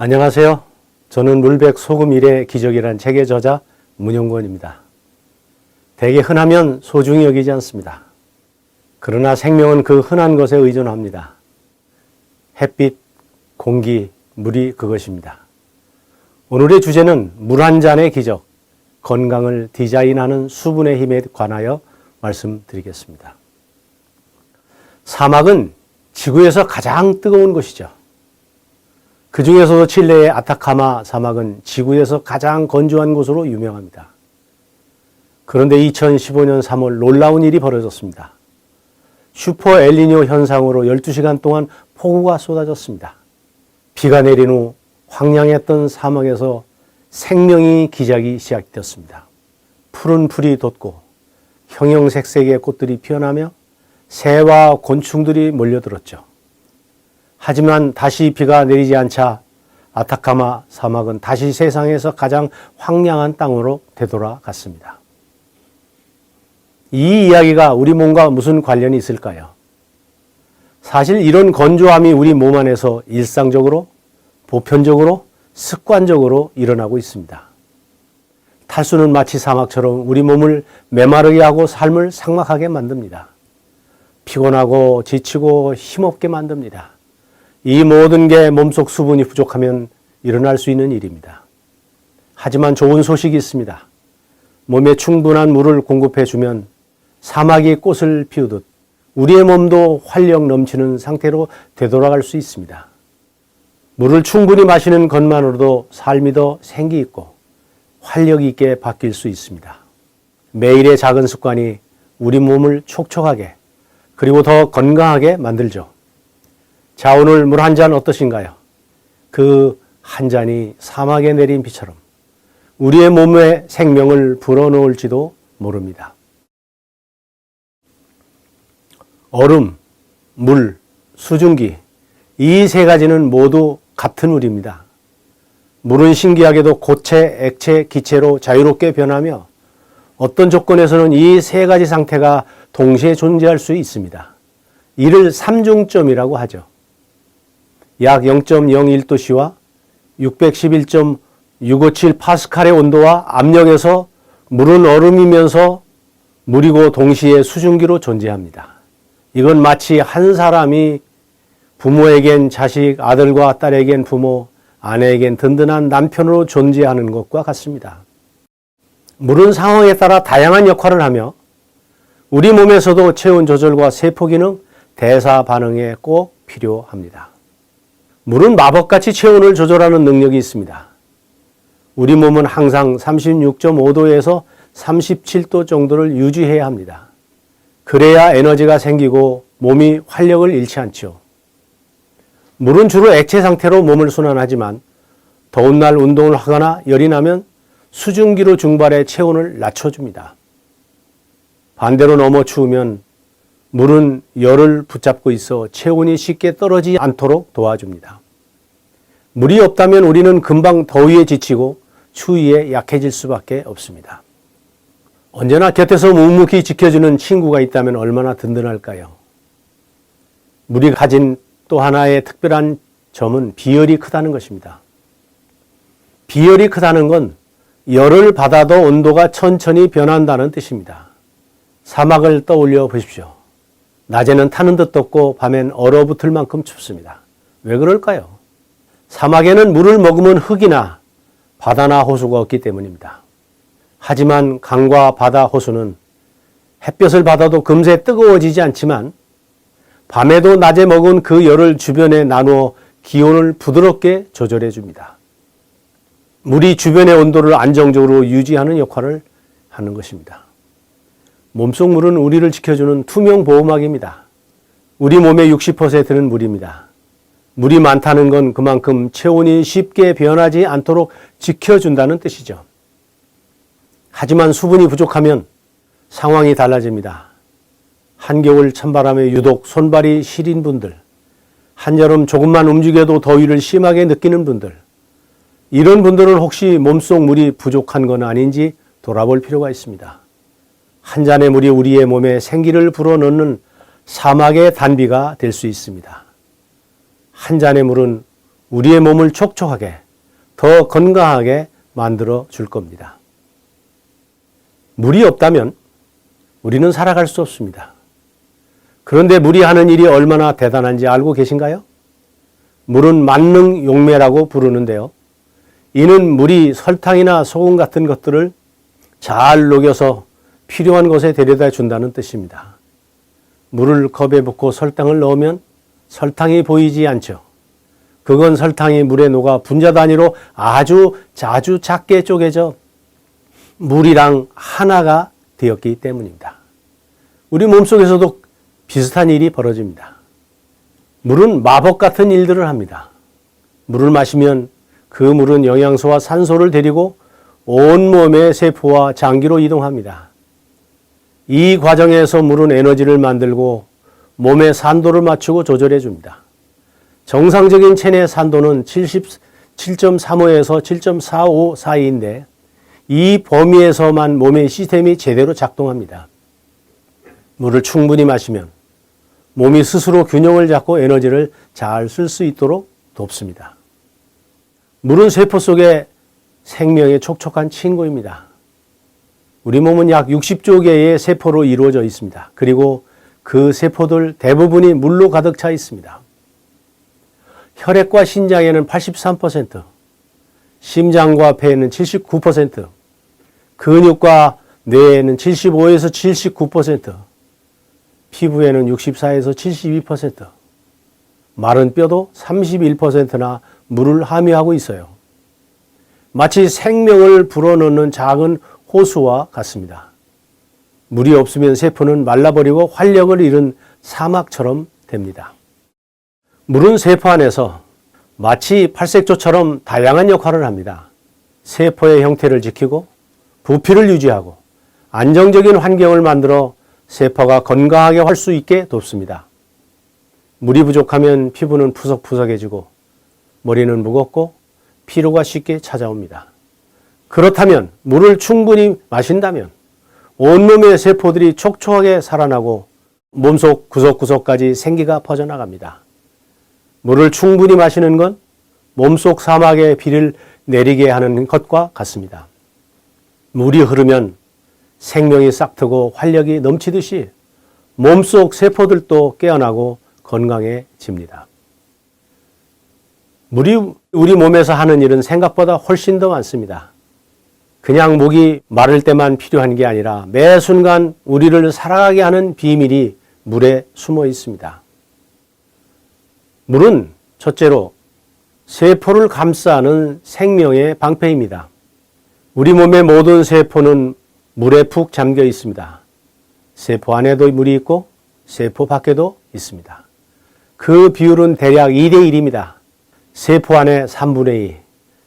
안녕하세요. 저는 물백 소금 일의 기적이란 책의 저자 문용권입니다. 대개 흔하면 소중히 여기지 않습니다. 그러나 생명은 그 흔한 것에 의존합니다. 햇빛, 공기, 물이 그것입니다. 오늘의 주제는 물 한 잔의 기적, 건강을 디자인하는 수분의 힘에 관하여 말씀드리겠습니다. 사막은 지구에서 가장 뜨거운 곳이죠. 그 중에서도 칠레의 아타카마 사막은 지구에서 가장 건조한 곳으로 유명합니다. 그런데 2015년 3월 놀라운 일이 벌어졌습니다. 슈퍼 엘니뇨 현상으로 12시간 동안 폭우가 쏟아졌습니다. 비가 내린 후 황량했던 사막에서 생명의 기작이 시작되었습니다. 푸른 풀이 돋고 형형색색의 꽃들이 피어나며 새와 곤충들이 몰려들었죠. 하지만 다시 비가 내리지 않자 아타카마 사막은 다시 세상에서 가장 황량한 땅으로 되돌아갔습니다. 이 이야기가 우리 몸과 무슨 관련이 있을까요? 사실 이런 건조함이 우리 몸 안에서 일상적으로, 보편적으로, 습관적으로 일어나고 있습니다. 탈수는 마치 사막처럼 우리 몸을 메마르게 하고 삶을 삭막하게 만듭니다. 피곤하고 지치고 힘없게 만듭니다. 이 모든 게 몸속 수분이 부족하면 일어날 수 있는 일입니다. 하지만 좋은 소식이 있습니다. 몸에 충분한 물을 공급해주면 사막이 꽃을 피우듯 우리의 몸도 활력 넘치는 상태로 되돌아갈 수 있습니다. 물을 충분히 마시는 것만으로도 삶이 더 생기 있고 활력 있게 바뀔 수 있습니다. 매일의 작은 습관이 우리 몸을 촉촉하게 그리고 더 건강하게 만들죠. 자, 오늘 물 한 잔 어떠신가요? 그 한 잔이 사막에 내린 비처럼 우리의 몸에 생명을 불어넣을지도 모릅니다. 얼음, 물, 수증기, 이 세 가지는 모두 같은 물입니다. 물은 신기하게도 고체, 액체, 기체로 자유롭게 변하며 어떤 조건에서는 이 세 가지 상태가 동시에 존재할 수 있습니다. 이를 삼중점이라고 하죠. 약 0.01도씨와 611.657 파스칼의 온도와 압력에서 물은 얼음이면서 물이고 동시에 수증기로 존재합니다. 이건 마치 한 사람이 부모에겐 자식, 아들과 딸에겐 부모, 아내에겐 든든한 남편으로 존재하는 것과 같습니다. 물은 상황에 따라 다양한 역할을 하며 우리 몸에서도 체온 조절과 세포 기능, 대사 반응에 꼭 필요합니다. 물은 마법같이 체온을 조절하는 능력이 있습니다. 우리 몸은 항상 36.5도에서 37도 정도를 유지해야 합니다. 그래야 에너지가 생기고 몸이 활력을 잃지 않죠. 물은 주로 액체 상태로 몸을 순환하지만 더운 날 운동을 하거나 열이 나면 수증기로 증발해 체온을 낮춰줍니다. 반대로 너무 추우면 물은 열을 붙잡고 있어 체온이 쉽게 떨어지지 않도록 도와줍니다. 물이 없다면 우리는 금방 더위에 지치고 추위에 약해질 수밖에 없습니다. 언제나 곁에서 묵묵히 지켜주는 친구가 있다면 얼마나 든든할까요? 물이 가진 또 하나의 특별한 점은 비열이 크다는 것입니다. 비열이 크다는 건 열을 받아도 온도가 천천히 변한다는 뜻입니다. 사막을 떠올려 보십시오. 낮에는 타는 듯 덥고 밤엔 얼어붙을 만큼 춥습니다. 왜 그럴까요? 사막에는 물을 머금은 흙이나 바다나 호수가 없기 때문입니다. 하지만 강과 바다, 호수는 햇볕을 받아도 금세 뜨거워지지 않지만 밤에도 낮에 머금은 그 열을 주변에 나누어 기온을 부드럽게 조절해 줍니다. 물이 주변의 온도를 안정적으로 유지하는 역할을 하는 것입니다. 몸속 물은 우리를 지켜주는 투명 보호막입니다. 우리 몸의 60%는 물입니다. 물이 많다는 건 그만큼 체온이 쉽게 변하지 않도록 지켜준다는 뜻이죠. 하지만 수분이 부족하면 상황이 달라집니다. 한겨울 찬바람에 유독 손발이 시린 분들, 한여름 조금만 움직여도 더위를 심하게 느끼는 분들, 이런 분들은 혹시 몸속 물이 부족한 건 아닌지 돌아볼 필요가 있습니다. 한 잔의 물이 우리의 몸에 생기를 불어넣는 사막의 단비가 될 수 있습니다. 한 잔의 물은 우리의 몸을 촉촉하게, 더 건강하게 만들어 줄 겁니다. 물이 없다면 우리는 살아갈 수 없습니다. 그런데 물이 하는 일이 얼마나 대단한지 알고 계신가요? 물은 만능용매라고 부르는데요. 이는 물이 설탕이나 소금 같은 것들을 잘 녹여서 필요한 곳에 데려다 준다는 뜻입니다. 물을 컵에 붓고 설탕을 넣으면 설탕이 보이지 않죠. 그건 설탕이 물에 녹아 분자 단위로 아주 작게 쪼개져 물이랑 하나가 되었기 때문입니다. 우리 몸속에서도 비슷한 일이 벌어집니다. 물은 마법 같은 일들을 합니다. 물을 마시면 그 물은 영양소와 산소를 데리고 온몸의 세포와 장기로 이동합니다. 이 과정에서 물은 에너지를 만들고 몸의 산도를 맞추고 조절해 줍니다. 정상적인 체내 산도는 7.35에서 7.45 사이인데 이 범위에서만 몸의 시스템이 제대로 작동합니다. 물을 충분히 마시면 몸이 스스로 균형을 잡고 에너지를 잘 쓸 수 있도록 돕습니다. 물은 세포 속에 생명의 촉촉한 친구입니다. 우리 몸은 약 60조 개의 세포로 이루어져 있습니다. 그리고 그 세포들 대부분이 물로 가득 차 있습니다. 혈액과 신장에는 83%, 심장과 폐에는 79%, 근육과 뇌에는 75에서 79%, 피부에는 64에서 72%, 마른 뼈도 31%나 물을 함유하고 있어요. 마치 생명을 불어넣는 작은 호수와 같습니다. 물이 없으면 세포는 말라버리고 활력을 잃은 사막처럼 됩니다. 물은 세포 안에서 마치 팔색조처럼 다양한 역할을 합니다. 세포의 형태를 지키고 부피를 유지하고 안정적인 환경을 만들어 세포가 건강하게 할 수 있게 돕습니다. 물이 부족하면 피부는 푸석푸석해지고 머리는 무겁고 피로가 쉽게 찾아옵니다. 그렇다면 물을 충분히 마신다면 온몸의 세포들이 촉촉하게 살아나고 몸속 구석구석까지 생기가 퍼져나갑니다. 물을 충분히 마시는 건 몸속 사막에 비를 내리게 하는 것과 같습니다. 물이 흐르면 생명이 싹트고 활력이 넘치듯이 몸속 세포들도 깨어나고 건강해집니다. 물이 우리 몸에서 하는 일은 생각보다 훨씬 더 많습니다. 그냥 목이 마를 때만 필요한 게 아니라 매 순간 우리를 살아가게 하는 비밀이 물에 숨어 있습니다. 물은 첫째로 세포를 감싸는 생명의 방패입니다. 우리 몸의 모든 세포는 물에 푹 잠겨 있습니다. 세포 안에도 물이 있고 세포 밖에도 있습니다. 그 비율은 대략 2대1입니다. 세포 안에 3분의 2,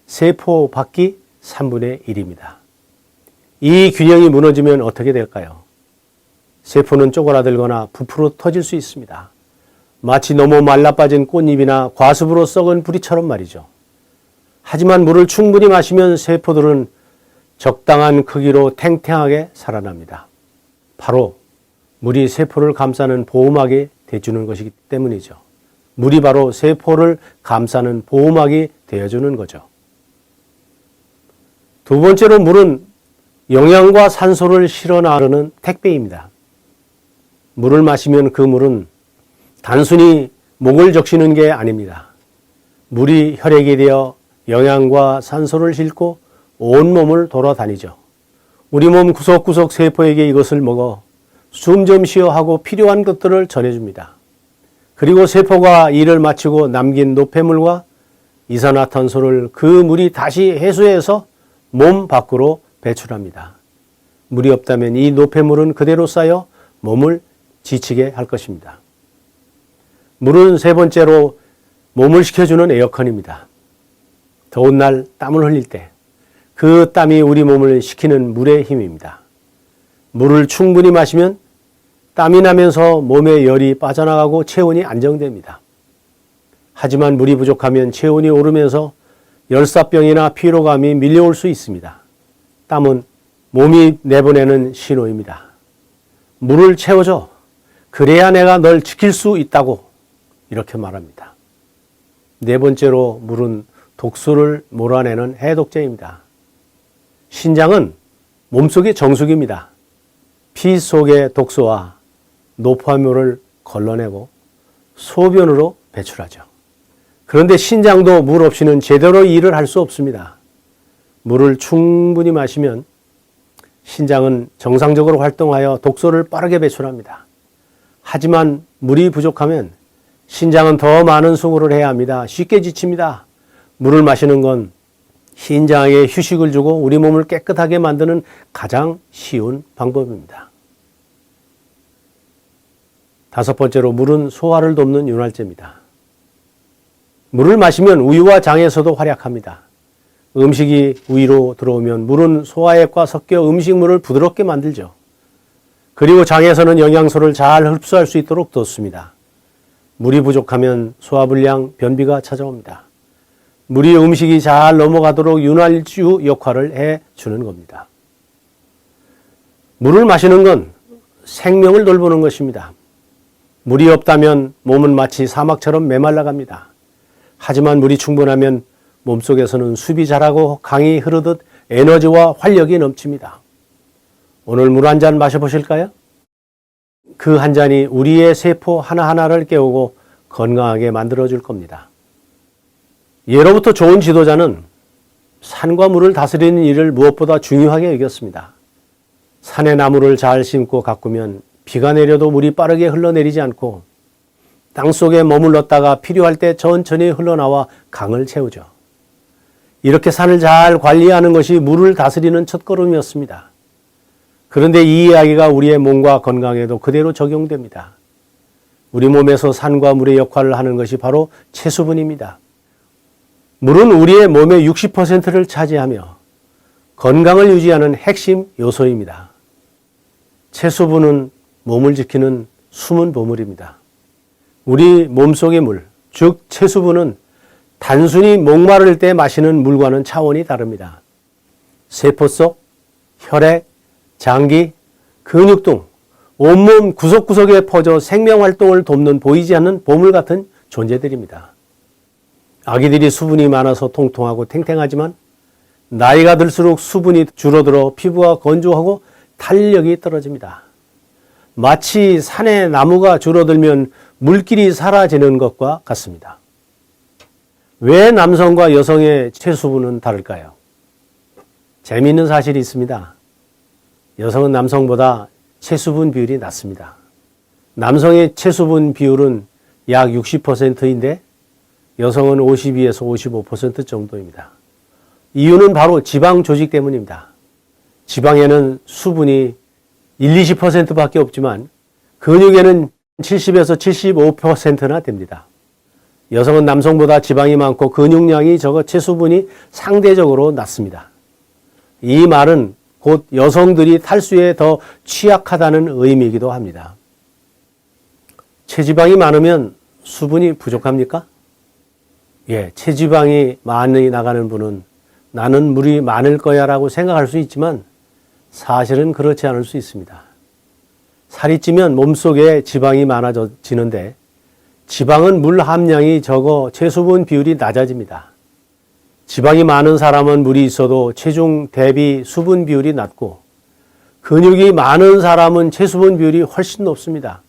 세포 밖이 3분의 1입니다. 이 균형이 무너지면 어떻게 될까요? 세포는 쪼그라들거나 부풀어 터질 수 있습니다. 마치 너무 말라빠진 꽃잎이나 과습으로 썩은 부리처럼 말이죠. 하지만 물을 충분히 마시면 세포들은 적당한 크기로 탱탱하게 살아납니다. 바로 물이 세포를 감싸는 보호막이 되어주는 것이기 때문이죠. 물이 바로 세포를 감싸는 보호막이 되어주는 거죠. 두 번째로 물은 영양과 산소를 실어 나르는 택배입니다. 물을 마시면 그 물은 단순히 목을 적시는 게 아닙니다. 물이 혈액이 되어 영양과 산소를 싣고 온몸을 돌아다니죠. 우리 몸 구석구석 세포에게 이것을 먹어 숨 좀 쉬어 하고 필요한 것들을 전해줍니다. 그리고 세포가 일을 마치고 남긴 노폐물과 이산화탄소를 그 물이 다시 해수해서 몸 밖으로 배출합니다. 물이 없다면 이 노폐물은 그대로 쌓여 몸을 지치게 할 것입니다. 물은 세 번째로 몸을 식혀주는 에어컨입니다. 더운 날 땀을 흘릴 때 그 땀이 우리 몸을 식히는 물의 힘입니다. 물을 충분히 마시면 땀이 나면서 몸의 열이 빠져나가고 체온이 안정됩니다. 하지만 물이 부족하면 체온이 오르면서 열사병이나 피로감이 밀려올 수 있습니다. 땀은 몸이 내보내는 신호입니다. 물을 채워줘. 그래야 내가 널 지킬 수 있다고 이렇게 말합니다. 네 번째로 물은 독소를 몰아내는 해독제입니다. 신장은 몸속의 정수기입니다. 피 속의 독소와 노폐물을 걸러내고 소변으로 배출하죠. 그런데 신장도 물 없이는 제대로 일을 할 수 없습니다. 물을 충분히 마시면 신장은 정상적으로 활동하여 독소를 빠르게 배출합니다. 하지만 물이 부족하면 신장은 더 많은 수고를 해야 합니다. 쉽게 지칩니다. 물을 마시는 건 신장에 휴식을 주고 우리 몸을 깨끗하게 만드는 가장 쉬운 방법입니다. 다섯 번째로 물은 소화를 돕는 윤활제입니다. 물을 마시면 위와 장에서도 활약합니다. 음식이 위로 들어오면 물은 소화액과 섞여 음식물을 부드럽게 만들죠. 그리고 장에서는 영양소를 잘 흡수할 수 있도록 돕습니다. 물이 부족하면 소화불량, 변비가 찾아옵니다. 물이 음식이 잘 넘어가도록 윤활유 역할을 해주는 겁니다. 물을 마시는 건 생명을 돌보는 것입니다. 물이 없다면 몸은 마치 사막처럼 메말라갑니다. 하지만 물이 충분하면 몸속에서는 숲이 자라고 강이 흐르듯 에너지와 활력이 넘칩니다. 오늘 물 한 잔 마셔보실까요? 그 한 잔이 우리의 세포 하나하나를 깨우고 건강하게 만들어줄 겁니다. 예로부터 좋은 지도자는 산과 물을 다스리는 일을 무엇보다 중요하게 여겼습니다. 산에 나무를 잘 심고 가꾸면 비가 내려도 물이 빠르게 흘러내리지 않고 땅속에 머물렀다가 필요할 때 천천히 흘러나와 강을 채우죠. 이렇게 산을 잘 관리하는 것이 물을 다스리는 첫걸음이었습니다. 그런데 이 이야기가 우리의 몸과 건강에도 그대로 적용됩니다. 우리 몸에서 산과 물의 역할을 하는 것이 바로 체수분입니다. 물은 우리의 몸의 60%를 차지하며 건강을 유지하는 핵심 요소입니다. 체수분은 몸을 지키는 숨은 보물입니다. 우리 몸속의 물, 즉 체수분은 단순히 목마를 때 마시는 물과는 차원이 다릅니다. 세포 속, 혈액, 장기, 근육 등 온몸 구석구석에 퍼져 생명활동을 돕는 보이지 않는 보물 같은 존재들입니다. 아기들이 수분이 많아서 통통하고 탱탱하지만 나이가 들수록 수분이 줄어들어 피부가 건조하고 탄력이 떨어집니다. 마치 산에 나무가 줄어들면 물길이 사라지는 것과 같습니다. 왜 남성과 여성의 체수분은 다를까요? 재미있는 사실이 있습니다. 여성은 남성보다 체수분 비율이 낮습니다. 남성의 체수분 비율은 약 60%인데 여성은 52에서 55% 정도입니다. 이유는 바로 지방 조직 때문입니다. 지방에는 수분이 20%밖에 없지만 근육에는 70에서 75%나 됩니다. 여성은 남성보다 지방이 많고 근육량이 적어 체수분이 상대적으로 낮습니다. 이 말은 곧 여성들이 탈수에 더 취약하다는 의미이기도 합니다. 체지방이 많으면 수분이 부족합니까? 예, 체지방이 많이 나가는 분은 나는 물이 많을 거야 라고 생각할 수 있지만 사실은 그렇지 않을 수 있습니다. 살이 찌면 몸속에 지방이 많아지는데 지방은 물 함량이 적어 체수분 비율이 낮아집니다. 지방이 많은 사람은 물이 있어도 체중 대비 수분 비율이 낮고 근육이 많은 사람은 체수분 비율이 훨씬 높습니다.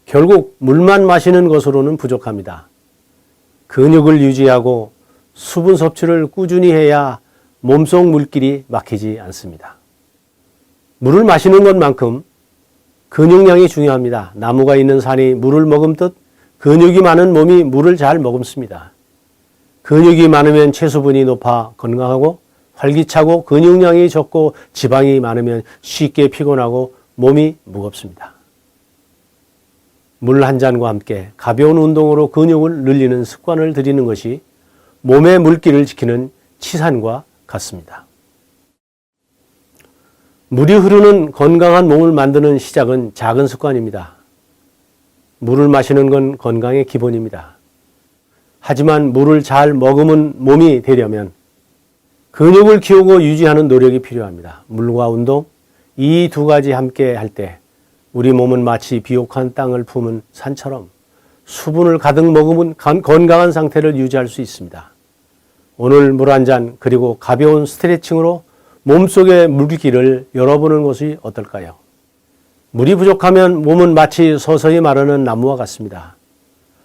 결국 물만 마시는 것으로는 부족합니다. 근육을 유지하고 수분 섭취를 꾸준히 해야 몸속 물길이 막히지 않습니다. 물을 마시는 것만큼 근육량이 중요합니다. 나무가 있는 산이 물을 머금듯 근육이 많은 몸이 물을 잘 머금습니다. 근육이 많으면 체수분이 높아 건강하고 활기차고 근육량이 적고 지방이 많으면 쉽게 피곤하고 몸이 무겁습니다. 물 한 잔과 함께 가벼운 운동으로 근육을 늘리는 습관을 들이는 것이 몸의 물기를 지키는 치산과 같습니다. 물이 흐르는 건강한 몸을 만드는 시작은 작은 습관입니다. 물을 마시는 건 건강의 기본입니다. 하지만 물을 잘 머금은 몸이 되려면 근육을 키우고 유지하는 노력이 필요합니다. 물과 운동, 이 두 가지 함께 할 때 우리 몸은 마치 비옥한 땅을 품은 산처럼 수분을 가득 머금은 건강한 상태를 유지할 수 있습니다. 오늘 물 한 잔 그리고 가벼운 스트레칭으로 몸속의 물기를 열어보는 것이 어떨까요? 물이 부족하면 몸은 마치 서서히 마르는 나무와 같습니다.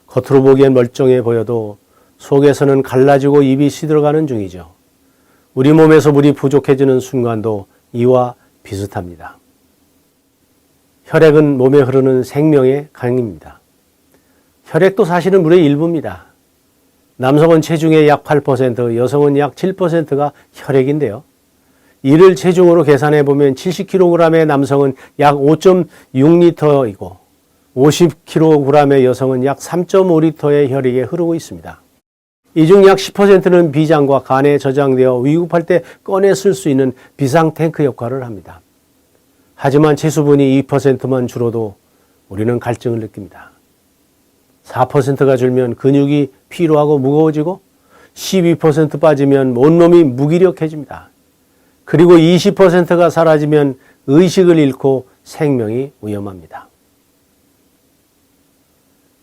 겉으로 보기엔 멀쩡해 보여도 속에서는 갈라지고 입이 시들어가는 중이죠. 우리 몸에서 물이 부족해지는 순간도 이와 비슷합니다. 혈액은 몸에 흐르는 생명의 강입니다. 혈액도 사실은 물의 일부입니다. 남성은 체중의 약 8%, 여성은 약 7%가 혈액인데요. 이를 체중으로 계산해 보면 70kg의 남성은 약 5.6리터이고 50kg의 여성은 약 3.5리터의 혈액이 흐르고 있습니다. 이 중 약 10%는 비장과 간에 저장되어 위급할 때 꺼내 쓸 수 있는 비상 탱크 역할을 합니다. 하지만 체수분이 2%만 줄어도 우리는 갈증을 느낍니다. 4%가 줄면 근육이 피로하고 무거워지고 12% 빠지면 온몸이 무기력해집니다. 그리고 20%가 사라지면 의식을 잃고 생명이 위험합니다.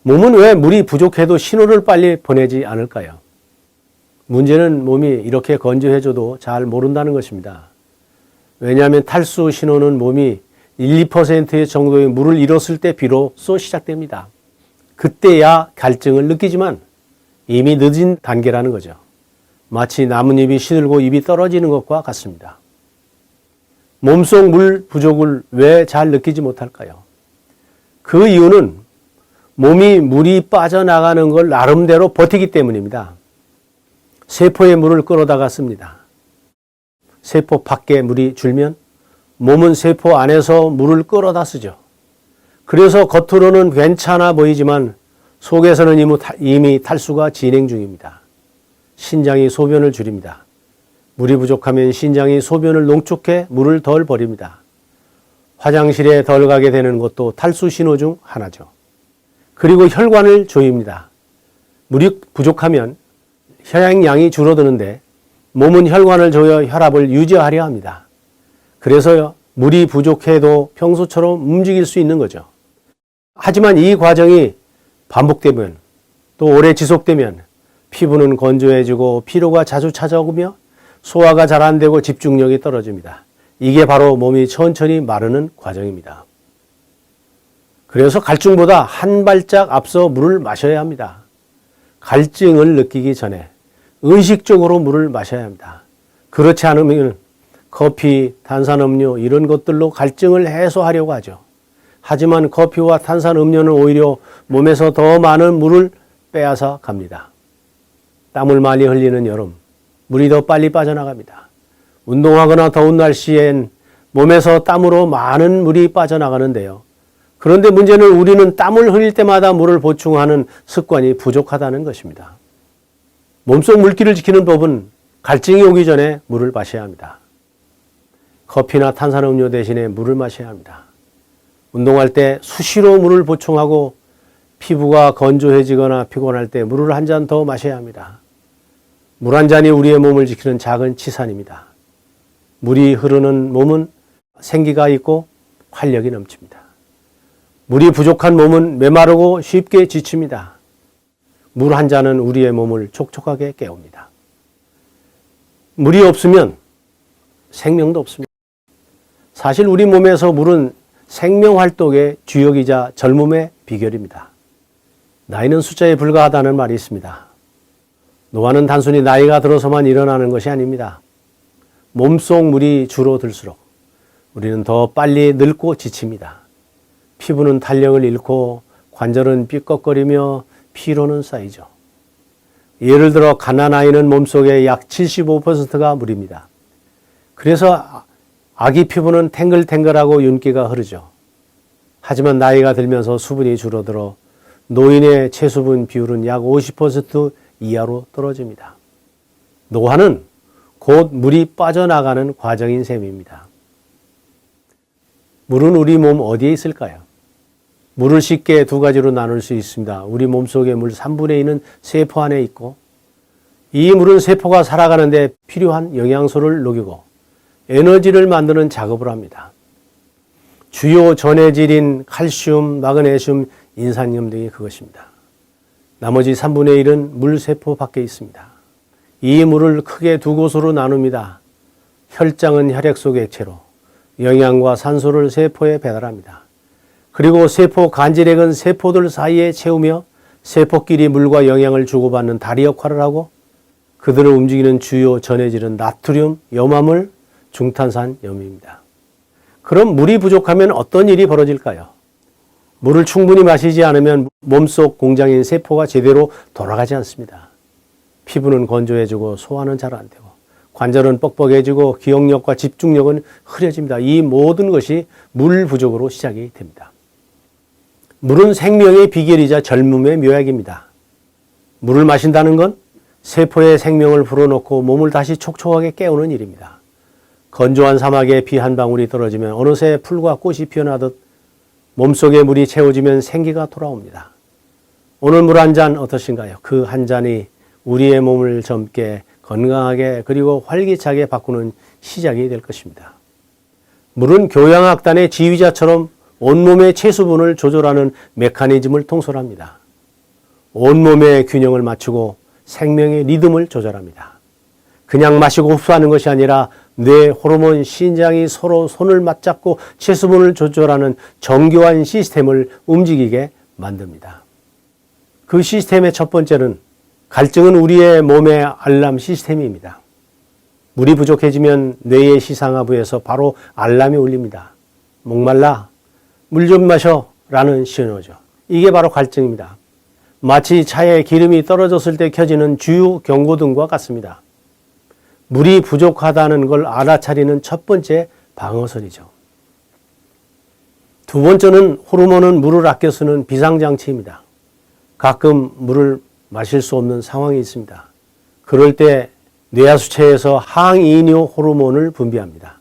몸은 왜 물이 부족해도 신호를 빨리 보내지 않을까요? 문제는 몸이 이렇게 건조해져도 잘 모른다는 것입니다. 왜냐하면 탈수 신호는 몸이 1, 2% 정도의 물을 잃었을 때 비로소 시작됩니다. 그때야 갈증을 느끼지만 이미 늦은 단계라는 거죠. 마치 나뭇잎이 시들고 입이 떨어지는 것과 같습니다. 몸속 물 부족을 왜 잘 느끼지 못할까요? 그 이유는 몸이 물이 빠져나가는 걸 나름대로 버티기 때문입니다. 세포에 물을 끌어다가 씁니다. 세포 밖에 물이 줄면 몸은 세포 안에서 물을 끌어다 쓰죠. 그래서 겉으로는 괜찮아 보이지만 속에서는 이미 탈수가 진행 중입니다. 신장이 소변을 줄입니다. 물이 부족하면 신장이 소변을 농축해 물을 덜 버립니다. 화장실에 덜 가게 되는 것도 탈수 신호 중 하나죠. 그리고 혈관을 조입니다. 물이 부족하면 혈액량이 줄어드는데 몸은 혈관을 조여 혈압을 유지하려 합니다. 그래서 물이 부족해도 평소처럼 움직일 수 있는 거죠. 하지만 이 과정이 반복되면 또 오래 지속되면 피부는 건조해지고 피로가 자주 찾아오며 소화가 잘 안 되고 집중력이 떨어집니다. 이게 바로 몸이 천천히 마르는 과정입니다. 그래서 갈증보다 한 발짝 앞서 물을 마셔야 합니다. 갈증을 느끼기 전에 의식적으로 물을 마셔야 합니다. 그렇지 않으면 커피, 탄산음료 이런 것들로 갈증을 해소하려고 하죠. 하지만 커피와 탄산음료는 오히려 몸에서 더 많은 물을 빼앗아 갑니다. 땀을 많이 흘리는 여름, 물이 더 빨리 빠져나갑니다. 운동하거나 더운 날씨엔 몸에서 땀으로 많은 물이 빠져나가는데요. 그런데 문제는 우리는 땀을 흘릴 때마다 물을 보충하는 습관이 부족하다는 것입니다. 몸속 물기를 지키는 법은 갈증이 오기 전에 물을 마셔야 합니다. 커피나 탄산음료 대신에 물을 마셔야 합니다. 운동할 때 수시로 물을 보충하고 피부가 건조해지거나 피곤할 때 물을 한 잔 더 마셔야 합니다. 물 한 잔이 우리의 몸을 지키는 작은 치산입니다. 물이 흐르는 몸은 생기가 있고 활력이 넘칩니다. 물이 부족한 몸은 메마르고 쉽게 지칩니다. 물 한 잔은 우리의 몸을 촉촉하게 깨웁니다. 물이 없으면 생명도 없습니다. 사실 우리 몸에서 물은 생명활동의 주역이자 젊음의 비결입니다. 나이는 숫자에 불과하다는 말이 있습니다. 노화는 단순히 나이가 들어서만 일어나는 것이 아닙니다. 몸속 물이 줄어들수록 우리는 더 빨리 늙고 지칩니다. 피부는 탄력을 잃고 관절은 삐걱거리며 피로는 쌓이죠. 예를 들어 갓난아이는 몸속의 약 75%가 물입니다. 그래서 아기 피부는 탱글탱글하고 윤기가 흐르죠. 하지만 나이가 들면서 수분이 줄어들어 노인의 체수분 비율은 약 50% 이하로 떨어집니다. 노화는 곧 물이 빠져나가는 과정인 셈입니다. 물은 우리 몸 어디에 있을까요? 물을 쉽게 두 가지로 나눌 수 있습니다. 우리 몸속의 물 3분의 2는 세포 안에 있고 이 물은 세포가 살아가는데 필요한 영양소를 녹이고 에너지를 만드는 작업을 합니다. 주요 전해질인 칼슘, 마그네슘, 인산염 등이 그것입니다. 나머지 3분의 1은 물세포 밖에 있습니다. 이 물을 크게 두 곳으로 나눕니다. 혈장은 혈액 속 액체로 영양과 산소를 세포에 배달합니다. 그리고 세포 간질액은 세포들 사이에 채우며 세포끼리 물과 영양을 주고받는 다리 역할을 하고 그들을 움직이는 주요 전해질은 나트륨, 염화물, 중탄산, 염입니다. 그럼 물이 부족하면 어떤 일이 벌어질까요? 물을 충분히 마시지 않으면 몸속 공장인 세포가 제대로 돌아가지 않습니다. 피부는 건조해지고 소화는 잘 안 되고 관절은 뻑뻑해지고 기억력과 집중력은 흐려집니다. 이 모든 것이 물 부족으로 시작이 됩니다. 물은 생명의 비결이자 젊음의 묘약입니다. 물을 마신다는 건 세포의 생명을 불어넣고 몸을 다시 촉촉하게 깨우는 일입니다. 건조한 사막에 비 한 방울이 떨어지면 어느새 풀과 꽃이 피어나듯 몸속에 물이 채워지면 생기가 돌아옵니다. 오늘 물 한 잔 어떠신가요? 그 한 잔이 우리의 몸을 젊게 건강하게 그리고 활기차게 바꾸는 시작이 될 것입니다. 물은 교양악단의 지휘자처럼 온몸의 체수분을 조절하는 메커니즘을 통솔합니다. 온몸의 균형을 맞추고 생명의 리듬을 조절합니다. 그냥 마시고 흡수하는 것이 아니라 뇌, 호르몬, 신장이 서로 손을 맞잡고 체수분을 조절하는 정교한 시스템을 움직이게 만듭니다. 그 시스템의 첫 번째는 갈증은 우리의 몸의 알람 시스템입니다. 물이 부족해지면 뇌의 시상하부에서 바로 알람이 울립니다. 목말라, 물 좀 마셔 라는 신호죠. 이게 바로 갈증입니다. 마치 차에 기름이 떨어졌을 때 켜지는 주유 경고등과 같습니다. 물이 부족하다는 걸 알아차리는 첫 번째 방어선이죠. 두 번째는 호르몬은 물을 아껴 쓰는 비상장치입니다. 가끔 물을 마실 수 없는 상황이 있습니다. 그럴 때 뇌하수체에서 항이뇨 호르몬을 분비합니다.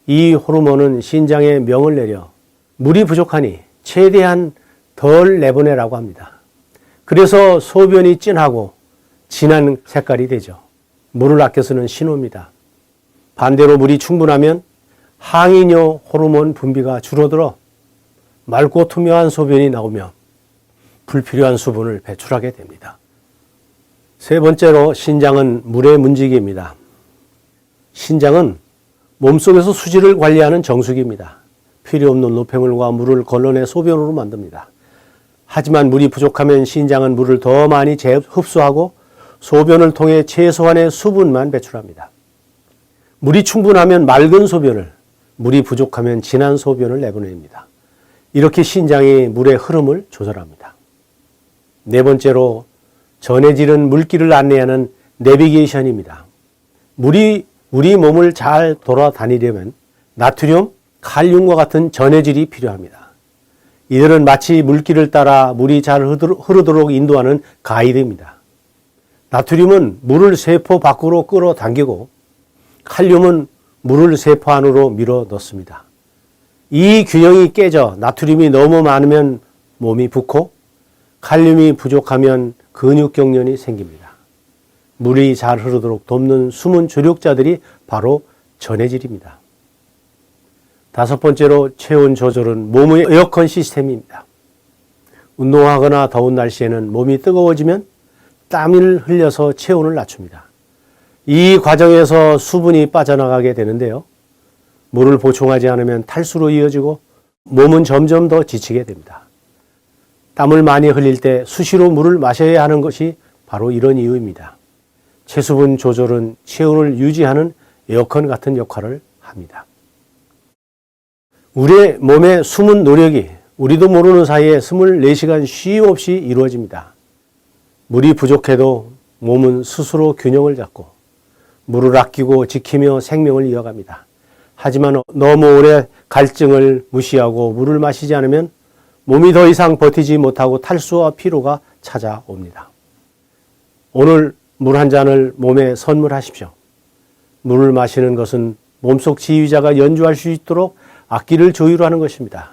이 호르몬은 신장에 명을 내려 물이 부족하니 최대한 덜 내보내라고 합니다. 그래서 소변이 진하고 진한 색깔이 되죠. 물을 아껴 쓰는 신호입니다. 반대로 물이 충분하면 항이뇨 호르몬 분비가 줄어들어 맑고 투명한 소변이 나오며 불필요한 수분을 배출하게 됩니다. 세 번째로 신장은 물의 문지기입니다. 신장은 몸속에서 수질을 관리하는 정수기입니다. 필요 없는 노폐물과 물을 걸러내 소변으로 만듭니다. 하지만 물이 부족하면 신장은 물을 더 많이 흡수하고 소변을 통해 최소한의 수분만 배출합니다. 물이 충분하면 맑은 소변을, 물이 부족하면 진한 소변을 내보냅니다. 이렇게 신장이 물의 흐름을 조절합니다. 네 번째로 전해질은 물길을 안내하는 내비게이션입니다. 물이 우리 몸을 잘 돌아다니려면 나트륨, 칼륨과 같은 전해질이 필요합니다. 이들은 마치 물길을 따라 물이 잘 흐르도록 인도하는 가이드입니다. 나트륨은 물을 세포 밖으로 끌어당기고 칼륨은 물을 세포 안으로 밀어 넣습니다. 이 균형이 깨져 나트륨이 너무 많으면 몸이 붓고 칼륨이 부족하면 근육경련이 생깁니다. 물이 잘 흐르도록 돕는 숨은 조력자들이 바로 전해질입니다. 다섯 번째로 체온 조절은 몸의 에어컨 시스템입니다. 운동하거나 더운 날씨에는 몸이 뜨거워지면 땀을 흘려서 체온을 낮춥니다. 이 과정에서 수분이 빠져나가게 되는데요. 물을 보충하지 않으면 탈수로 이어지고 몸은 점점 더 지치게 됩니다. 땀을 많이 흘릴 때 수시로 물을 마셔야 하는 것이 바로 이런 이유입니다. 체수분 조절은 체온을 유지하는 에어컨 같은 역할을 합니다. 우리의 몸의 숨은 노력이 우리도 모르는 사이에 24시간 쉼 없이 이루어집니다. 물이 부족해도 몸은 스스로 균형을 잡고 물을 아끼고 지키며 생명을 이어갑니다. 하지만 너무 오래 갈증을 무시하고 물을 마시지 않으면 몸이 더 이상 버티지 못하고 탈수와 피로가 찾아옵니다. 오늘 물 한 잔을 몸에 선물하십시오. 물을 마시는 것은 몸속 지휘자가 연주할 수 있도록 악기를 조율하는 것입니다.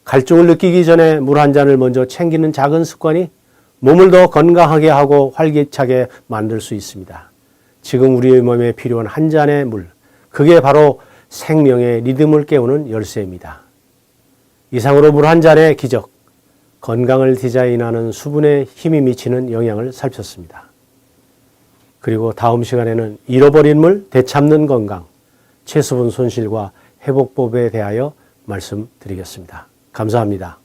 갈증을 느끼기 전에 물 한 잔을 먼저 챙기는 작은 습관이 몸을 더 건강하게 하고 활기차게 만들 수 있습니다. 지금 우리의 몸에 필요한 한 잔의 물, 그게 바로 생명의 리듬을 깨우는 열쇠입니다. 이상으로 물 한 잔의 기적, 건강을 디자인하는 수분에 힘이 미치는 영향을 살폈습니다. 그리고 다음 시간에는 잃어버린 물 되찾는 건강, 체수분 손실과 회복법에 대하여 말씀드리겠습니다. 감사합니다.